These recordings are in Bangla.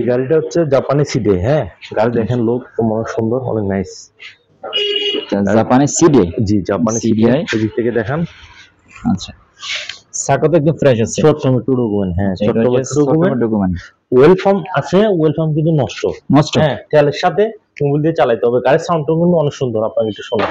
গাড়িটা হচ্ছে জাপানি সিডে। হ্যাঁ, গাড়ি দেখেন লোক অনেক সুন্দর, অনেক নাইস। জাপানি সিডে। জি, জাপানি সিডে। এদিক থেকে দেখান। আচ্ছা, সাকো তো একদম ফ্রেশ আছে। চট্টমেটো ডকুমেন্ট। হ্যাঁ, চট্টমেটো ডকুমেন্ট। ওয়েলফার্ম আছে, ওয়েলফার্ম কিন্তু নষ্ট। হ্যাঁ, তেলের সাথে মোবিল দিয়ে চালাইতে হবে। গাড়ির সাউন্ডটা কিন্তু অনেক সুন্দর, আপনাকে একটু শোনান।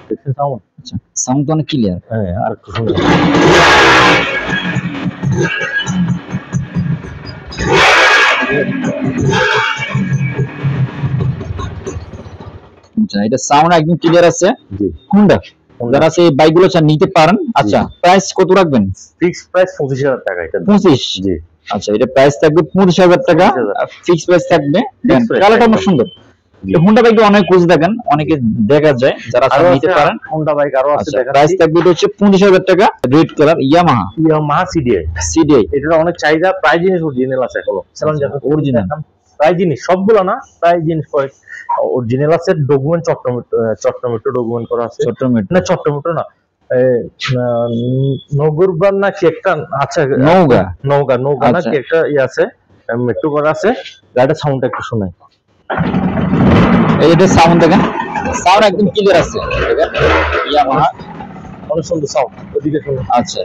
দেখছেন সাউন্ড? আচ্ছা, সাউন্ড তো অনেক ক্লিয়ার। হ্যাঁ, আর একটু শুনুন। আচ্ছা, এটা সাউন্ড একদম ক্লিয়ার আছে। জি, হোন্ডা যারা সেই বাইকগুলো চান নিতে পারেন। আচ্ছা, প্রাইস কত রাখবেন? ফিক্স প্রাইস 25,000 টাকা এটা। 25? জি। আচ্ছা, এটা প্রাইস থাকবে 25,000 টাকা, ফিক্স প্রাইস থাকবে। কালারটা অনেক সুন্দর। হোন্ডা বাইক অনেক খুঁজে দেখেন, অনেকে দেখা যায়, যারা নিতে পারেন। হোন্ডা বাইক আরো আছে, দেখেন। প্রাইস থাকবে এটা হচ্ছে 25,000 টাকা, রেড কালার, ইয়ামাহা সিডিআই। এটার অনেক চাহিদা। প্রায় জিনিস অরিজিনাল আছে এখনো। অরিজিনাল প্রায় জিনিস, সবগুলো না, প্রায় জিনিস অরিজিনাল আছে। ডকুমেন্ট চট্টমেটো ডকুমেন্ট করা আছে। চট্টমেটো না, নগরবান না কি একটা আছে, নওগা না কি একটা আছে, মেট্রো করা আছে। গাড়িটার সাউন্ড একটু শোনাই। এটা সাউন্ড দেখেন, সাউন্ড একদম ক্লিয়ার আছে। ইয়ামাহা অনেক সুন্দর সাউন্ড। ওদিকে শুনুন। আচ্ছা,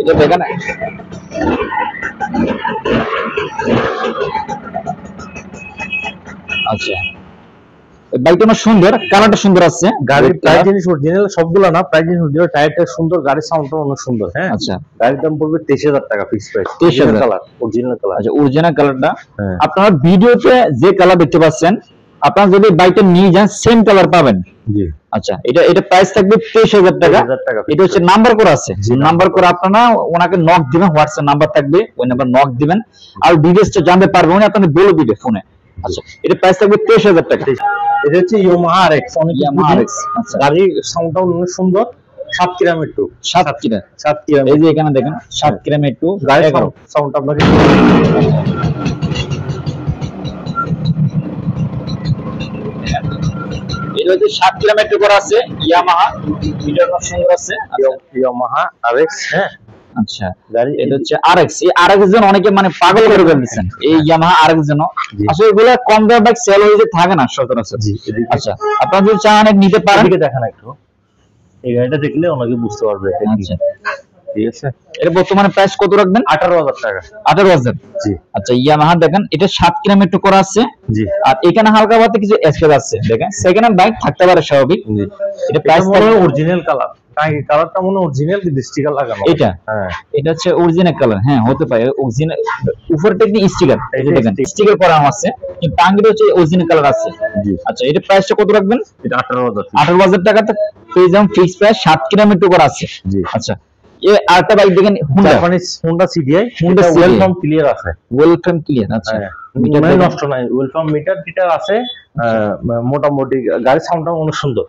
এটা দেখেন। আচ্ছা, বাইকটা অনেক সুন্দর, কালারটা সুন্দর আছে। গাড়ির প্রায় জিনিস অরিজিনাল, সবগুলো না, প্রায় জিনিস অরিজিনাল। টায়ারটা সুন্দর, গাড়ির সাউন্ডটা অনেক সুন্দর। হ্যাঁ, আচ্ছা, গাড়ির দাম পড়বে 23,000 টাকা, fix price. 23,000 colour, original colour. আচ্ছা, অরিজিনাল কালারটা আপনারা ভিডিওতে যে কালার দেখতে পাচ্ছেন, আপনারা যদি বাইকটা নিয়ে যান সেম কালার পাবেন। জি। আচ্ছা, এটা প্রাইস থাকবে 23,000 টাকা। এটা হচ্ছে নাম্বার করা আছে। নাম্বার করে আপনারা ওনাকে নক দিবেন, হোয়াটসঅ্যাপ নাম্বার থাকবে, ওই নাম্বার নক দিবেন, আর ডিটেইলসটা জানতে পারবেন, উনি আপনাদের বলে দিবে ফোনে। আচ্ছা, এটা প্রাইস থাকবে 23,000 টাকা। এটা হচ্ছে ইয়ামাহা আরএক্স। অনেক ইয়ামাহা আরএক্স। আচ্ছা, গাড়ির সাউন্ডটা অনেক সুন্দর। সাতক্ষীরা মেট্রো। এই যে এখানে দেখেন, সাতক্ষীরা মেট্রো গাড়ির সাউন্ড আপনাকে। এটা হচ্ছে 7 কিলোমিটার করা আছে, ইয়ামাহা। এটা অনেক সুন্দর আছে, ইয়ামাহা আরএক্স। হ্যাঁ, আচ্ছা, গাড়ি এটা হচ্ছে আরএক্স। এই আরএক্স জন অনেকে মানে পাগল করে ফেলছেন, এই ইয়ামাহা আরএক্স জন। আসলে এগুলা কম দামে বাইক সেল হয়ে থাকে না সচরাচর। আচ্ছা, আপনারা যদি চান নিতে পারেন। এদিকে দেখেন একটু, এই গাড়িটা দেখলে অনেকে বুঝতে পারবে। আচ্ছা, ঠিক আছে। এটা বর্তমানে প্রাইস কত রাখবেন? 18,000 টাকা। 18,000? জি। আচ্ছা, ইয়ামাহা দেখেন, এটা 7 কিলোমিটার করা আছে। জি। আর এখানে হালকা পাতলা কিছু স্ক্র্যাচ আছে, দেখেন। সেকেন্ড হ্যান্ড বাইক থাকতে পারে, স্বাভাবিক। জি। এটা প্রাইস হলো অরিজিনাল কালার। কালারটা মনে অরিজিনাল, কিন্তু স্টিকার লাগানো। এটা হ্যাঁ, এটা হচ্ছে অরিজিনাল কালার। হ্যাঁ, হতে পারে অরিজিনাল। উপরটা কি স্টিকার, এই যে দেখেন স্টিকার করা আছে, কিন্তু টাঙ্গিটা হচ্ছে অরিজিনাল কালার আছে। জি। আচ্ছা, এটা প্রাইসটা কত রাখবেন? এটা 18,000। 18,000 টাকা পেয়ে যাবেন, ফিক্স প্রাইস। 7 কিলোমিটার করা আছে। জি। আচ্ছা, এই আরেকটা বাইক দেখেন, হোন্ডা সিডিআই। হোন্ডা ওয়েলফার্ম ক্লিয়ার আছে। ওয়েলফার্ম ক্লিয়ার। আচ্ছা, মিটার নষ্ট নাই, ওয়েলফার্ম মিটার আছে। মোটামুটি গাড়ির সাউন্ডটা অনেক সুন্দর।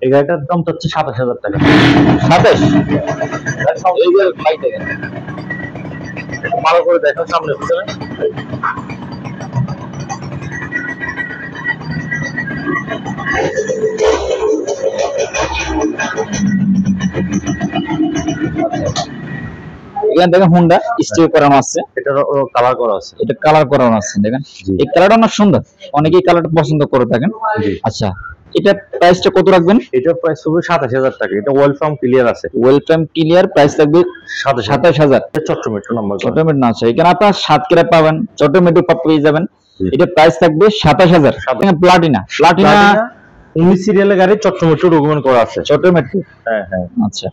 এই গাড়িটার দাম হচ্ছে 27,000 টাকা। 27? এই যে বাইক দেখেন, ভালো করে দেখো সামনে পিছনে। এখানে দেখেন হোন্ডা স্টিকার করানো আছে। এটা কালার করা আছে। এটা কালার করানো আছে, দেখেন। এই কালারটা অনেক সুন্দর, অনেকেই কালারটা পছন্দ করে থাকেন। আচ্ছা, এটা প্রাইসটা কত রাখবেন? এটা প্রাইস হবে 27,000 টাকা। এটা ওয়েলফার্ম ক্লিয়ার আছে। ওয়েলফার্ম ক্লিয়ার, প্রাইস থাকবে 27,000। চট্টমেটো নাম্বার। চট্টমেটো না আছে, এখানে আপনারা সাতক্ষীরা পাবেন, চট্টমেটো পেয়ে যাবেন। এটা প্রাইস থাকবে 27,000। প্লাটিনা 19 সিরিয়ালের গাড়ি, চট্টমেটো ডকুমেন্ট করা আছে। চট্টমেটো? হ্যাঁ হ্যাঁ। আচ্ছা,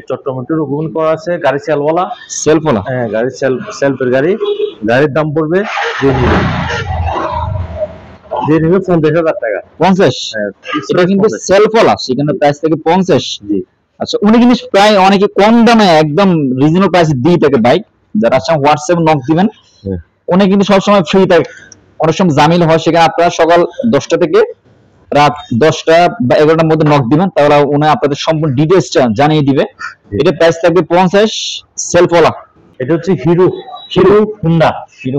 চট্টমেটো ডকুমেন্ট করা আছে। গাড়ি সেলফওয়ালা। হ্যাঁ, গাড়ি সেলফের গাড়ি। গাড়ির দাম পড়বে 50,000 টাকা। 50? এটা কিন্তু সেলফওয়ালা, সেখানে প্রাইস থেকে 50। জি। আচ্ছা, উনি কিন্তু প্রায় অনেকে কম দামে একদম রিজনেবল প্রাইসে দিয়ে থাকে বাইক। যারা আছেন হোয়াটসঅ্যাপ নক দিবেন, উনি কিন্তু সবসময় ফ্রি থাকে। অনেক সময় জামিল হয়, সেখানে আপনারা সকাল 10টা থেকে রাত 10টা বা 11টার মধ্যে নক দিবেন, তাহলে উনি আপনাদের সম্পূর্ণ ডিটেইলসটা জানিয়ে দিবে। এটা প্রাইস থাকবে 50, সেলফওয়ালা। এটা হচ্ছে hero hero Honda hero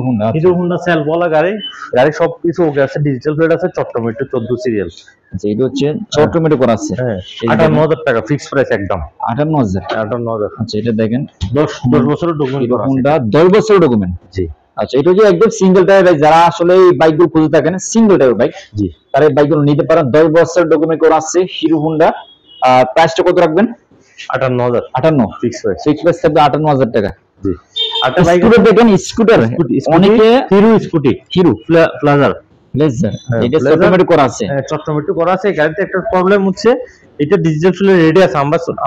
Honda self ওয়ালা গাড়ি সবকিছু ওকে আছে, ডিজিটাল প্লেট আছে, চট্টমেট্রো 14 সিরিয়াল। আচ্ছা এটা হচ্ছে চট্টমেট্রো করা আছে। হ্যাঁ 58000 টাকা ফিক্স প্রাইস একদম 58000। আচ্ছা এটা দেখেন 10 বছরের ডকুমেন্ট হিরো হুন্ডা 10 বছরের ডকুমেন্ট। জি আচ্ছা এটা যে একদম সিঙ্গেল টায়ার বাইক, যারা আসলে এই বাইকগুলো খুঁজে থাকেন সিঙ্গেল টায়ার বাইক, জি তারা এই বাইকগুলো নিতে পারেন। 10 বছরের ডকুমেন্ট করা আছে হিরো হুন্ডা। প্রাইসটা কত রাখবেন? 58 ফিক্স প্রাইস থাকবে 58000 টাকা। জি একটা বাইক দেখেন স্কুটার, অনেকে হিরো প্লাজার এটা চট্টমেট্রো করা আছে। চট্টমেট্রো করা আছে। গাড়িতে একটা প্রবলেম হচ্ছে এটা ডিজিটাল ফিলের রেডি আছে,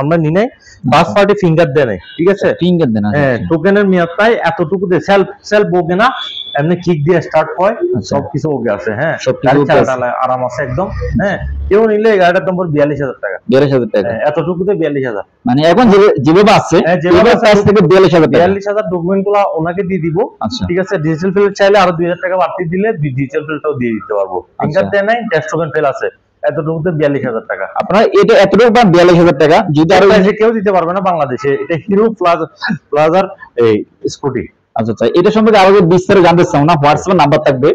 আমরা নি নাই, বাস পার্টি ফিঙ্গার দেয় নাই, ঠিক আছে, ফিঙ্গার দেন। হ্যাঁ টোকেনের মেয়াদ প্রায় এতটুকু দিয়ে সেলফ ওকে না, এমনি কিক দিয়ে স্টার্ট হয়, সবকিছু ওকে আছে। হ্যাঁ গাড়ি চালাতে আরাম আছে একদম। হ্যাঁ কেউ নিলে গাড়িটার দাম পড়বে 42000 টাকা। 42000 টাকা এতটুকু দিয়ে 42000, মানে এখন যেভাবে আছে যেভাবে প্রাইস থেকে 42000 টাকা। 42000 ডকুমেন্ট গুলো ওনাকে দিয়ে দিব, ঠিক আছে। ডিজিটাল ফিল চাইলে আরো 2000 টাকা বাড়তি দিলে ডিজিটাল ফিলটাও দিয়ে দিতে পারবো। ফিঙ্গার দেয় নাই, টেস্ট টোকেন ফেল আছে, এতটুকুতে 42000 টাকা। আপনারা এটা এতটুকু পান 42000 টাকা, যদি আরো কেউ দিতে পারবে না বাংলাদেশে। এটা হিরো প্লাজার এই স্কুটি। আচ্ছা আচ্ছা এটা সম্পর্কে আরো বিস্তারিত জানতে চাও না, হোয়াটসঅ্যাপ নাম্বার থাকবে,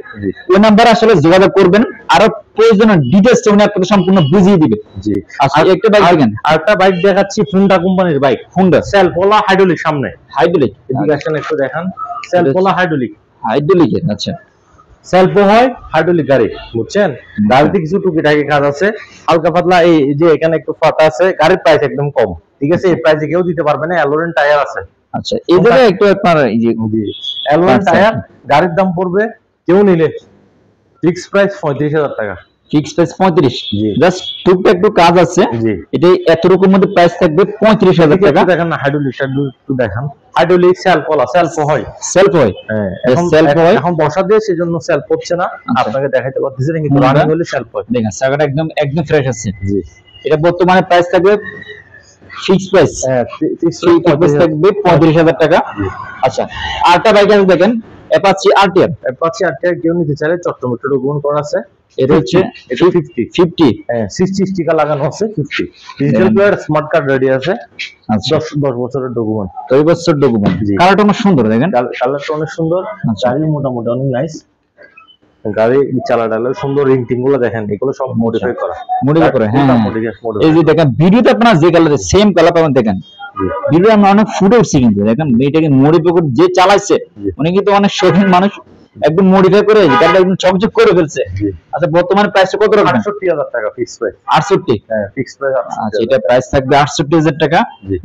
ওই নাম্বারে আসলে যোগাযোগ করবেন, আরো প্রয়োজনীয় ডিটেইলস উনি আপনাদের সম্পূর্ণ বুঝিয়ে দিবে। জি আচ্ছা একটা বাইক দেখেন, আরেকটা বাইক দেখাচ্ছি, হুন্ডা কোম্পানির বাইক, হুন্ডা সেলফওয়ালা হাইড্রোলিক। সামনে হাইড্রোলিক, এদিকে আসেন একটু দেখান, সেলফওয়ালা হাইড্রোলিক। আচ্ছা সেলফও হয় হাইড্রোলিক গাড়ি, বুঝছেন। গাড়িতে কিছু টুকিটাকি কাজ আছে, হালকা পাতলা, এই যে এখানে একটু ফাটা আছে। গাড়ির প্রাইস একদম কম, ঠিক আছে, এই প্রাইসে কেউ দিতে পারবে না। অ্যালোরেন টায়ার আছে। আচ্ছা এই জায়গায় একটু আপনার এই যে অ্যালোরেন টায়ার, গাড়ির দাম পড়বে কেউ নিলে ফিক্স প্রাইস 35000 টাকা। ফিক্স প্রাইস 35, জাস্ট টুকটাক একটু কাজ আছে। এটা এতটুকুর মধ্যে প্রাইস থাকবে 35000 টাকা। দেখেন না হাইড্রোলিক একটু দেখান, হাইড্রোলিক সেলফ হয়। হ্যাঁ এখন বর্ষা দিয়ে সেজন্য সেলফ হচ্ছে না, আপনাকে দেখাইতে পারতেছি না, কিন্তু রানিং হলে সেলফ হয়। দেখেন চাকাটা একদম ফ্রেশ আছে। জি এটা বর্তমানে প্রাইস থাকবে ফিক্স প্রাইস, থাকবে 35000 টাকা। আচ্ছা আরেকটা বাইক আছে দেখেন, অ্যাপাচি আরটিআর। কেউ নিতে চাইলে চট্টমেট্রো ডকুমেন্ট করা আছে। এটা হচ্ছে 50 হ্যাঁ 60 স্টিকার লাগানো আছে। 50 digital plate, smart card ready আছে। 10 বছরের ডকুমেন্ট, 10 বছরের ডকুমেন্ট। কালারটা অনেক সুন্দর, দেখেন কালারটা অনেক সুন্দর। গাড়ি মোটামুটি অনেক নাইস, গাড়ি চালাটালে সুন্দর। রিং টিং গুলো দেখেন, এগুলো সব মডিফাই করা। হ্যাঁ এই যে দেখেন ভিডিওতে আপনারা যে কালার সেম কালার পাবেন, দেখেন ভিডিও আমরা অনেক ফুটে উঠছি, কিন্তু দেখেন এটাকে মডিফাই করে যে চালাইছে উনি কিন্তু অনেক শৌখিন মানুষ, একদম মডিফাই করে গাড়িটা একদম চকচক করে ফেলছে। আচ্ছা বর্তমানে প্রাইসটা কত রাখবেন? 68000 টাকা ফিক্স প্রাইস। 68, হ্যাঁ ফিক্স প্রাইস। আচ্ছা এটা প্রাইস থাকবে 68000 টাকা।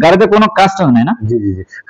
গাড়িতে কোনো কাস্টম নাই না? জি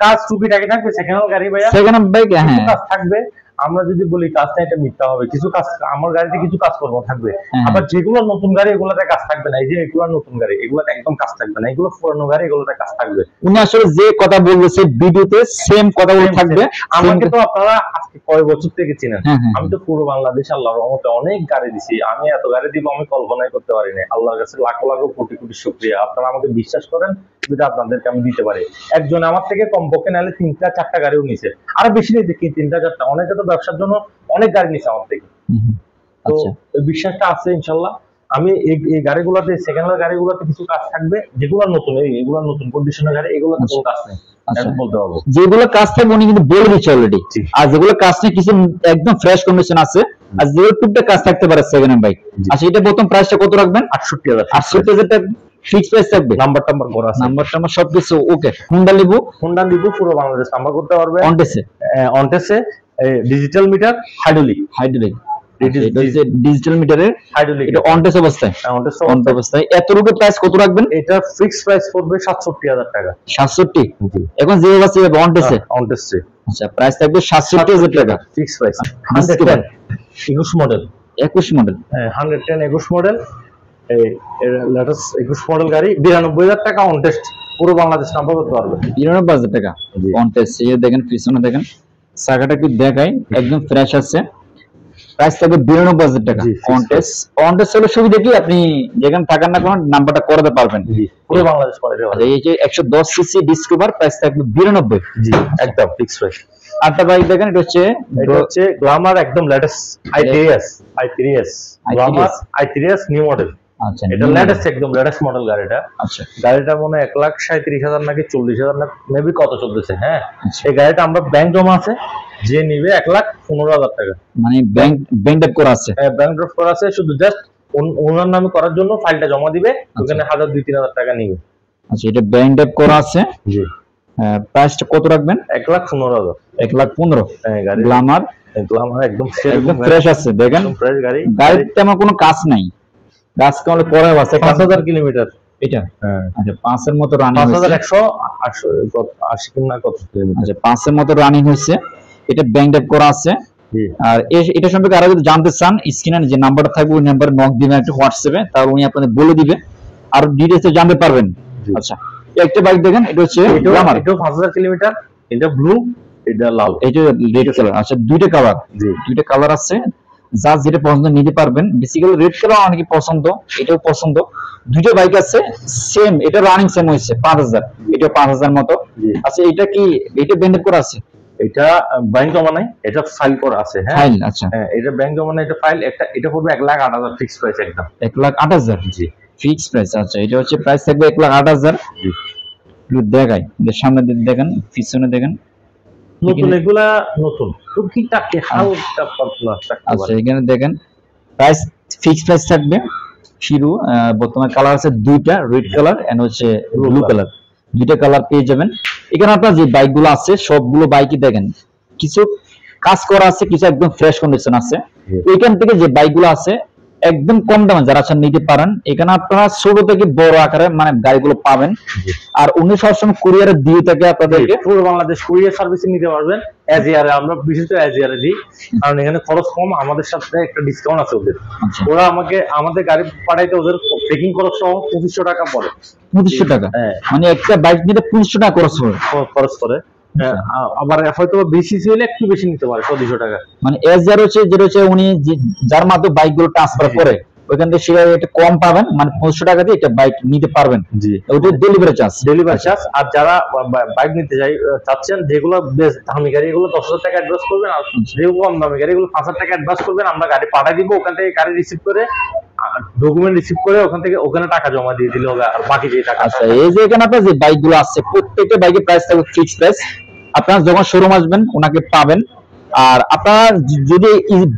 কাজ টুকিটাকি থাকবে। সেকেন্ড হ্যান্ড গাড়ি ভাইয়া, সেকেন্ড হ্যান্ড বাইক, হ্যাঁ কাজ থাকবে। আমরা যদি বলি কাজটা এটা মিথ্যা হবে। কিছু কাজ আমার গাড়িতে কিছু কাজ করবো থাকবে, আবার যেগুলো নতুন গাড়ি এগুলোতে কাজ থাকবে না। এই যে এগুলো নতুন গাড়ি, এগুলোতে একদম কাজ থাকবে না। এগুলো পুরানো গাড়ি, এগুলোতে কাজ থাকবে। উনি আসলে যে কথা বলতেছে ভিডিওতে সেম কথাগুলো থাকবে। আমাকে তো আপনারা আজকে কয় বছর থেকে চিনেন, আমি তো পুরো বাংলাদেশ আল্লাহর রহমতে অনেক গাড়ি দিছি। আমি এত গাড়ি দিব আমি কল্পনাই করতে পারি না। আল্লাহর কাছে লাখো লাখো কোটি কোটি শুকরিয়া। আপনারা আমাকে বিশ্বাস করেন, যেটা আপনাদেরকে আমি দিতে পারি। একজন আমার থেকে কমপক্ষে নাহলে 3-4টা গাড়িও নিছে, আরো বেশি নেই দেখি 3-4টা। অনেকে তো ব্যবসার জন্য অনেক গাড়ি নিছে আমার থেকে। তো এই বিশ্বাসটা আছে ইনশাল্লাহ। আমি এই গাড়িগুলোতে, সেকেন্ড হ্যান্ড গাড়িগুলোতে কিছু কাজ থাকবে, যেগুলো নতুন, এইগুলো নতুন কন্ডিশনের গাড়ি, এগুলোতে কোনো কাজ নেই। বলতে পারবো যেগুলো কাজ থাকবে উনি কিন্তু বলে দিচ্ছে অলরেডি। আর যেগুলো কাজ নেই কিছু একদম ফ্রেশ কন্ডিশন আছে, আর যেগুলো টুকটাক কাজ থাকতে পারে সেকেন্ড হ্যান্ড বাইক। আচ্ছা এটা প্রথম প্রাইসটা কত রাখবেন? 68000 টাকা ফিক্স প্রাইস থাকবে। নাম্বার করা আছে, নাম্বার সবকিছু ওকে। হুন্ডা লিবো পুরো বাংলাদেশ নাম্বার করতে পারবে। অনটেসে ডিজিটাল মিটার, হাইড্রোলিক ডিজিটাল মিটারের হাইড্রোলিক। এটা অনটেস অবস্থায়, অবস্থায়। এতটুকু প্রাইস কত রাখবেন? এটা ফিক্স প্রাইস পড়বে 67000 টাকা। 67 এখন যে আছে অনটেসে। আচ্ছা প্রাইস থাকবে 67000 টাকা ফিক্স প্রাইস। 110 21 মডেল, 110 21 মডেল, এই লেটেস্ট 21 মডেল গাড়ি। 92000 টাকা অনটেস্ট, পুরো বাংলাদেশ নাম্বার করতে পারবে। 99000 টাকা অনটেস্ট। এই দেখেন পিছনে দেখেন চাকাটা কি দেখাই, একদম ফ্রেশ আছে। প্রাইস থাকবে 92000 টাকা অনটেস্ট। অনটেস্ট হলে সুবিধা কি, আপনি যেখানে থাকেন না কোনো নাম্বারটা করাতে পারবেন, পুরো বাংলাদেশ করে দেওয়া। এই যে 110 সিসি ডিসকভার, প্রাইস থাকবে 92। জি একদম ফিক্স প্রাইস। আরেকটা বাইক দেখেন, এটা হচ্ছে গ্ল্যামার, একদম latest i3s Glamour i3s new model. আচ্ছা, এটা লেটেস্ট, একদম লেটেস্ট মডেল গাড়িটা। আচ্ছা, গাড়িটা মনে হয় 1,37,000 নাকি 40,000 না মেবি কত চলতেছে। হ্যাঁ, আচ্ছা। এই গাড়িটা আমরা ব্যাংক জমা আছে, যে নিবে 1,15,000 টাকা। মানে ব্যাংক ডেপ করা আছে? হ্যাঁ, ব্যাংক ড্রাফট করা আছে, শুধু জাস্ট ওনার নামে করার জন্য ফাইলটা জমা দিবে, ওখানে 1,000-2,000-3,000 টাকা নিবে। আচ্ছা, এটা ব্যাংক ডেপ করা আছে। জি। প্রাইসটা কত রাখবেন? 1,15,000। 1,15,000। হ্যাঁ, গাড়ি গ্ল্যামার একদম ফ্রেশ আছে, দেখেন ফ্রেশ গাড়ি। গাড়ির তেমন কোনো কাজ নাই, কাজ কেবল পরে আছে। 5,000 কিলোমিটার এটা। হ্যাঁ, আচ্ছা, 5 এর মতো রানিং হয়েছে। 5,180 কিনা কত কিলোমিটার। আচ্ছা, 5 এর মতো রানিং হয়েছে। এটা ব্যাংক ডেপ করা আছে। জি। আর এটা সম্পর্কে আরো যদি জানতে চান, স্ক্রিনে যে নাম্বারটা থাকবে ওই নাম্বারে নক দিবেন একটু হোয়াটসঅ্যাপে, তার উনি আপনাদের বলে দিবে, আর ডিটেইলসে জানতে পারবেন। জি। আচ্ছা, একটা বাইক দেখেন, এটা হচ্ছে গ্ল্যামার। এটা 5,000 কিলোমিটার, এটা ব্লু, এটা লাল, এটা রেড কালার। আচ্ছা, দুইটা কালার। জি। দুইটা কালার আছে, যা যেটা পছন্দ নিতে পারবেন। বেসিক্যালি রেড কালার অনেকে পছন্দ, এটাও পছন্দ। দুইটা বাইক আছে সেম, এটা রানিং সেম হয়েছে 5,000, এটা 5,000 মতো। জি। আচ্ছা, এটা কি এটা ব্যান্ডেড করা আছে? এটা ব্যাংক জমা নাই, এটা ফাইল করা আছে। হ্যাঁ, ফাইল। আচ্ছা, হ্যাঁ, এটা ব্যাংক জমা নাই, এটা ফাইল। এটা পড়বে 1,08,000 ফিক্স প্রাইস একদম। 1,08,000 জি। Fix price. আচ্ছা, এটা হচ্ছে প্রাইস থাকবে 1,08,000। জি। একটু দেখাই, সামনে দেখেন, পিছনে দেখেন, নতুন এগুলা নতুন টুকিটাক হালকা পাতলা। আচ্ছা, এখানে দেখেন প্রাইস ফিক্স প্রাইস থাকবে। শিরু বর্তমানে কালার আছে দুইটা, রেড কালার এন্ড হচ্ছে ব্লু কালার। দুইটা কালার পেয়ে যাবেন। এখানে আপনার যে বাইকগুলো আছে সবগুলো বাইকই দেখেন কিছু কাজ করা আছে, কিছু একদম ফ্রেশ কন্ডিশন আছে। এখান থেকে যে বাইকগুলো আছে একদম কম দামে যারা চান নিতে পারেন। এখানে আপনারা ছোট থেকে বড় আকারে মানে গাড়িগুলো পাবেন। আর উনি সবসময় কুরিয়ারে দিয়ে থাকে আপনাদেরকে। পুরো বাংলাদেশ কুরিয়ার সার্ভিসিং নিতে পারবেন। এজ ইয়ারে আমরা বিশেষ করে এজ ইয়ারে দিই, কারণ এখানে খরচ কম, আমাদের সাথে একটা ডিসকাউন্ট আছে ওদের। ওরা আমাদের গাড়ি পাঠাইতে ওদের পেকিং খরচ সহ 2,500 টাকা পড়ে। 2,500 টাকা? হ্যাঁ, মানে একটা বাইক নিতে 2,500 টাকা খরচ করে। আবার হয়তো বেশি ছিল, একটু বেশি নিতে পারে 2,000 টাকা। মানে এস যার হচ্ছে যেটা হচ্ছে উনি যার মাধ্যমে বাইক গুলো ট্রান্সফার করে ওইখান থেকে সেটা একটু কম পাবেন, মানে 500 টাকা দিয়ে একটা বাইক নিতে পারবেন। জি। ওটা ডেলিভারি চার্জ। আর যারা বাইক নিতে চাচ্ছেন, যেগুলো বেশ দামি গাড়ি, এগুলো 10,000 টাকা অ্যাডভান্স করবেন। আর যেগুলো কম দামি গাড়ি, এগুলো 5,000 টাকা অ্যাডভান্স করবেন, আমরা গাড়ি পাঠিয়ে দিব। ওখান থেকে গাড়ি রিসিভ করে, ডকুমেন্ট রিসিভ করে ওখানে টাকা জমা দিয়ে দিলে হবে, আর বাকি যে টাকা। আচ্ছা, এই যে এখানে আপনার যে বাইক গুলো আছে প্রত্যেকটা বাইকের প্রাইস থাকবে ফিক্স প্রাইস। আপনারা যখন শোরুম আসবেন ওনাকে পাবেন। আর আপনারা যদি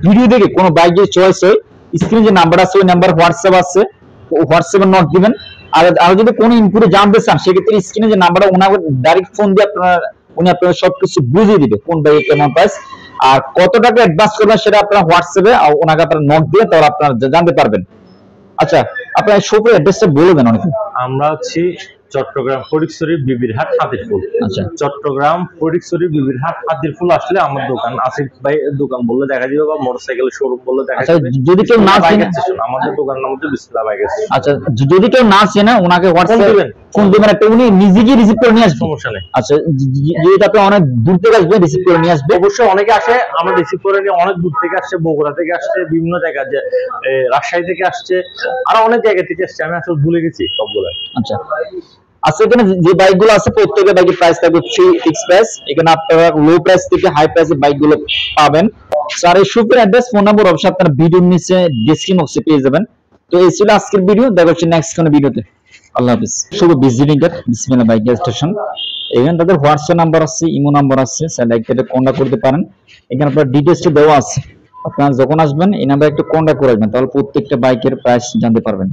ভিডিও দেখে কোনো বাইক যদি চয়েস হয়, স্ক্রিনে যে নাম্বার আছে ওই নাম্বার হোয়াটসঅ্যাপ আছে, হোয়াটসঅ্যাপে নোট দিবেন। আর যদি কোনো ইনপুটে জানতে চান সেক্ষেত্রে স্ক্রিনে যে নাম্বারটা ওনাকে ডাইরেক্ট ফোন দিয়ে উনি আপনার সবকিছু বুঝিয়ে দিবে কোন বাইকে কেমন প্রাইস আর কত টাকা অ্যাডভান্স করবেন সেটা আপনারা হোয়াটসঅ্যাপে ওনাকে আপনারা নোট দিয়ে তাহলে আপনারা জানতে পারবেন। আচ্ছা, আপনার শপের অ্যাড্রেসটা বলে দেন। অনেকে আমরা আছি চট্টগ্রাম ফটিকছড়ি বিবিরহাট হাতিরপুল। আচ্ছা, চট্টগ্রাম ফটিকছড়ি বিবিরহাট হাতিরপুল আসলে আমার দোকান, আসিফ ভাই দোকান বললে দেখা দিবে, বা মোটরসাইকেল শোরুম বললে দেখা যাবে। যদি কেউ না চেনে, আমাদের দোকান নাম হচ্ছে বিসমিল্লাহ বাইক স্টেশন। আচ্ছা, যদি কেউ না চেনে ওনাকে হোয়াটসঅ্যাপে ফোন দিবেন, একটা উনি নিজে গিয়ে রিসিভ করে নিয়ে আসবে, সমস্যা নেই। আচ্ছা, যেটা আপনি অনেক দূর থেকে আসবে রিসিভ করে নিয়ে আসবে। অবশ্যই অনেকে আসে, আমরা রিসিভ করে নিয়ে অনেক দূর থেকে আসছে, বগুড়া থেকে আসছে, বিভিন্ন জায়গা, যে রাজশাহী থেকে আসছে, আর অনেক জায়গা থেকে আসছে, আমি আসলে ভুলে গেছি সবগুলো। আচ্ছা, আচ্ছা, এখানে যে বাইকগুলো আছে প্রত্যেকটা বাইকের প্রাইস থাকবে ফিক্স প্রাইস। এখানে আপনারা লো প্রাইস থেকে হাই প্রাইসের বাইকগুলো পাবেন। আর এই শপের অ্যাড্রেস, ফোন নাম্বার অবশ্যই আপনারা ভিডিওর নিচে ডেসক্রিপশন বক্সে পেয়ে যাবেন। তো এই ছিল আজকের ভিডিও, দেখা হচ্ছে নেক্সট কোনো ভিডিওতে। আল্লাহ হাফেজ। শুভ ভিজিটিং কার্ড বিসমিল্লাহ বাইক স্টেশন। এখানে তাদের হোয়াটসঅ্যাপ নাম্বার আছে, ইমো নাম্বার আছে, স্যালাইকেটে কন্টাক্ট করতে পারেন। এখানে আপনার ডিটেইলসটা দেওয়া আছে, আপনারা যখন আসবেন এই নাম্বারে একটু কন্টাক্ট করে আসবেন, তাহলে প্রত্যেকটা বাইকের প্রাইস জানতে পারবেন।